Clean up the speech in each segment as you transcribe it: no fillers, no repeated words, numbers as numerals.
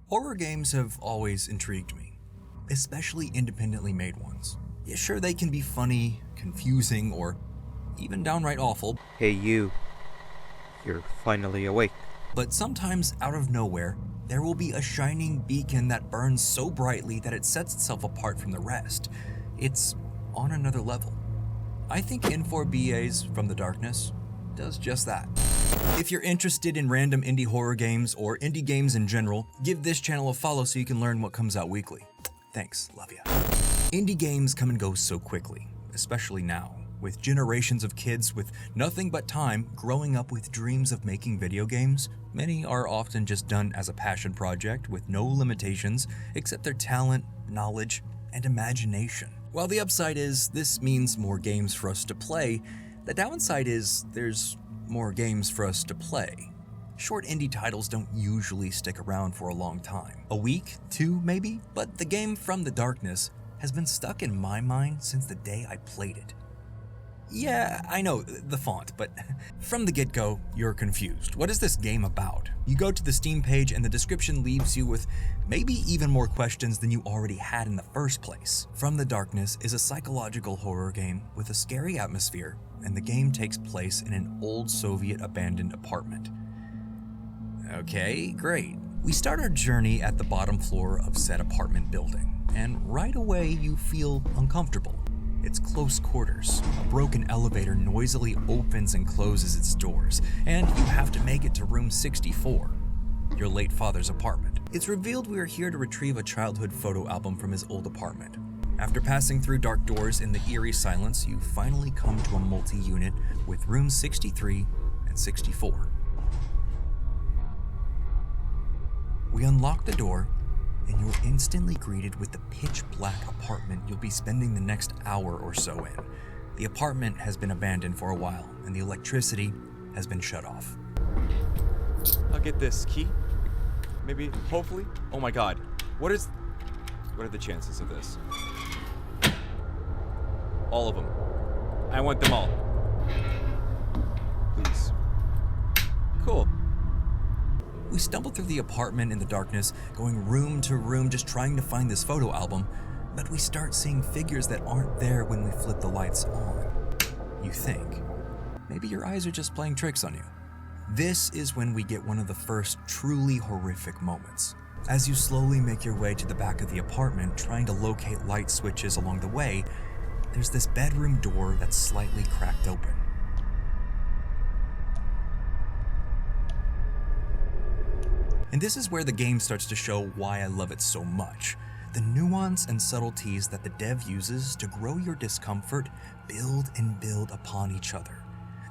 Horror games have always intrigued me, especially independently made ones. Yeah, sure, they can be funny, confusing, or even downright awful. Hey you, you're finally awake. But sometimes, out of nowhere, there will be a shining beacon that burns so brightly that it sets itself apart from the rest. It's on another level. I think N4BA's From the Darkness does just that. If you're interested in random indie horror games or indie games in general, give this channel a follow so you can learn what comes out weekly. Thanks, love ya. Indie games come and go so quickly, especially now, with generations of kids with nothing but time growing up with dreams of making video games. Many are often just done as a passion project with no limitations except their talent, knowledge, and imagination. While the upside is this means more games for us to play, the downside is there's more games for us to play. Short indie titles don't usually stick around for a long time. A week, two maybe, but the game From the Darkness has been stuck in my mind since the day I played it. Yeah, I know, the font, but from the get-go, you're confused. What is this game about? You go to the Steam page and the description leaves you with maybe even more questions than you already had in the first place. From the Darkness is a psychological horror game with a scary atmosphere, and the game takes place in an old Soviet abandoned apartment. Okay, great. We start our journey at the bottom floor of said apartment building, and right away you feel uncomfortable. It's close quarters. A broken elevator noisily opens and closes its doors, and you have to make it to room 64, your late father's apartment. It's revealed we are here to retrieve a childhood photo album from his old apartment. After passing through dark doors in the eerie silence, you finally come to a multi-unit with rooms 63 and 64. We unlock the door, and you're instantly greeted with the pitch-black apartment you'll be spending the next hour or so in. The apartment has been abandoned for a while, and the electricity has been shut off. I'll get this key. Maybe, hopefully. Oh my god. What are the chances of this? All of them. I want them all. Please. Cool. We stumble through the apartment in the darkness, going room to room just trying to find this photo album, but we start seeing figures that aren't there when we flip the lights on. You think. Maybe your eyes are just playing tricks on you. This is when we get one of the first truly horrific moments. As you slowly make your way to the back of the apartment, trying to locate light switches along the way, there's this bedroom door that's slightly cracked open. And this is where the game starts to show why I love it so much. The nuance and subtleties that the dev uses to grow your discomfort build and build upon each other.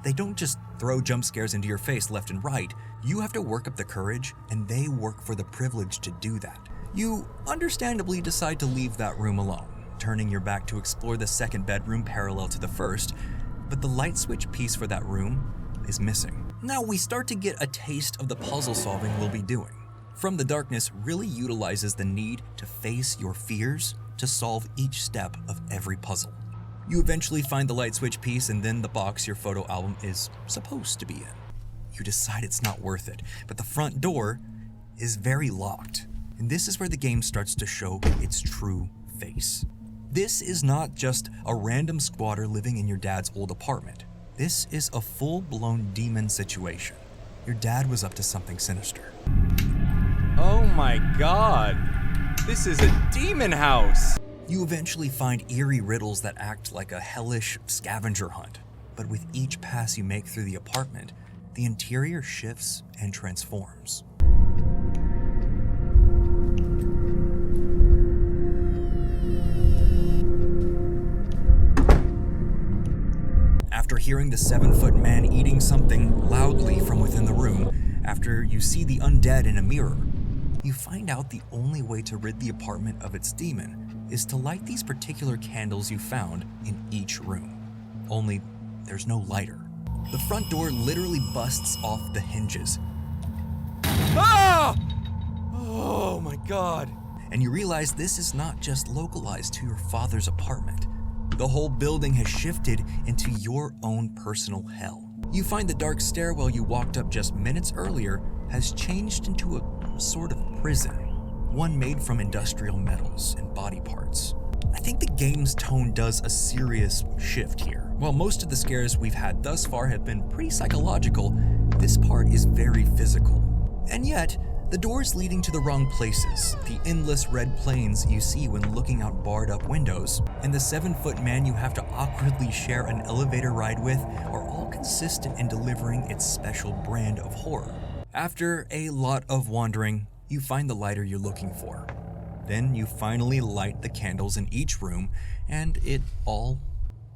They don't just throw jump scares into your face left and right. You have to work up the courage, and they work for the privilege to do that. You understandably decide to leave that room alone, turning your back to explore the second bedroom parallel to the first, but the light switch piece for that room is missing. Now we start to get a taste of the puzzle solving we'll be doing. From the Darkness really utilizes the need to face your fears to solve each step of every puzzle. You eventually find the light switch piece and then the box your photo album is supposed to be in. You decide it's not worth it, but the front door is very locked. And this is where the game starts to show its true face. This is not just a random squatter living in your dad's old apartment. This is a full-blown demon situation. Your dad was up to something sinister. Oh my god. This is a demon house. You eventually find eerie riddles that act like a hellish scavenger hunt. But with each pass you make through the apartment, the interior shifts and transforms. After hearing the 7-foot man eating something loudly from within the room, after you see the undead in a mirror, you find out the only way to rid the apartment of its demon is to light these particular candles you found in each room. Only there's no lighter. The front door literally busts off the hinges. Ah! Oh my god. And you realize this is not just localized to your father's apartment. The whole building has shifted into your own personal hell. You find the dark stairwell you walked up just minutes earlier has changed into a sort of prison. one made from industrial metals and body parts. I think the game's tone does a serious shift here. While most of the scares we've had thus far have been pretty psychological, this part is very physical. And yet, the doors leading to the wrong places, the endless red planes you see when looking out barred up windows, and the 7-foot man you have to awkwardly share an elevator ride with are all consistent in delivering its special brand of horror. After a lot of wandering, you find the lighter you're looking for. Then you finally light the candles in each room, and it all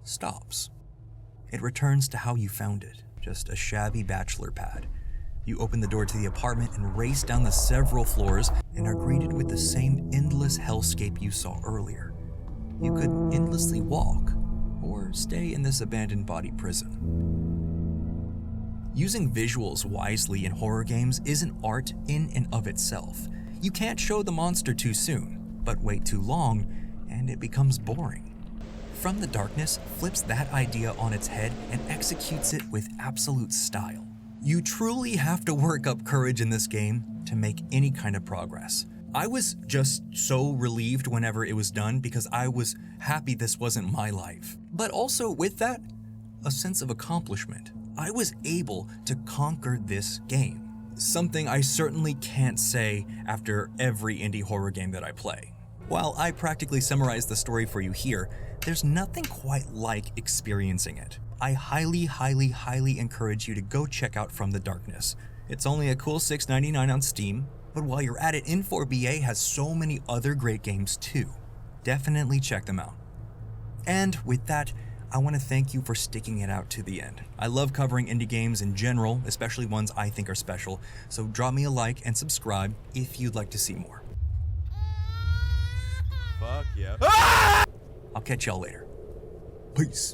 stops. It returns to how you found it, just a shabby bachelor pad. You open the door to the apartment and race down the several floors and are greeted with the same endless hellscape you saw earlier. You could endlessly walk, or stay in this abandoned body prison. Using visuals wisely in horror games is an art in and of itself. You can't show the monster too soon, but wait too long, and it becomes boring. From the Darkness flips that idea on its head and executes it with absolute style. You truly have to work up courage in this game to make any kind of progress. I was just so relieved whenever it was done because I was happy this wasn't my life. But also with that, a sense of accomplishment. I was able to conquer this game. Something I certainly can't say after every indie horror game that I play. While I practically summarized the story for you here, there's nothing quite like experiencing it. I highly encourage you to go check out From the Darkness. It's only a cool $6.99 on Steam, but while you're at it, N4BA has so many other great games too. Definitely check them out. And with that, I want to thank you for sticking it out to the end. I love covering indie games in general, especially ones I think are special, so drop me a like and subscribe if you'd like to see more. Fuck yeah. I'll catch y'all later. Peace.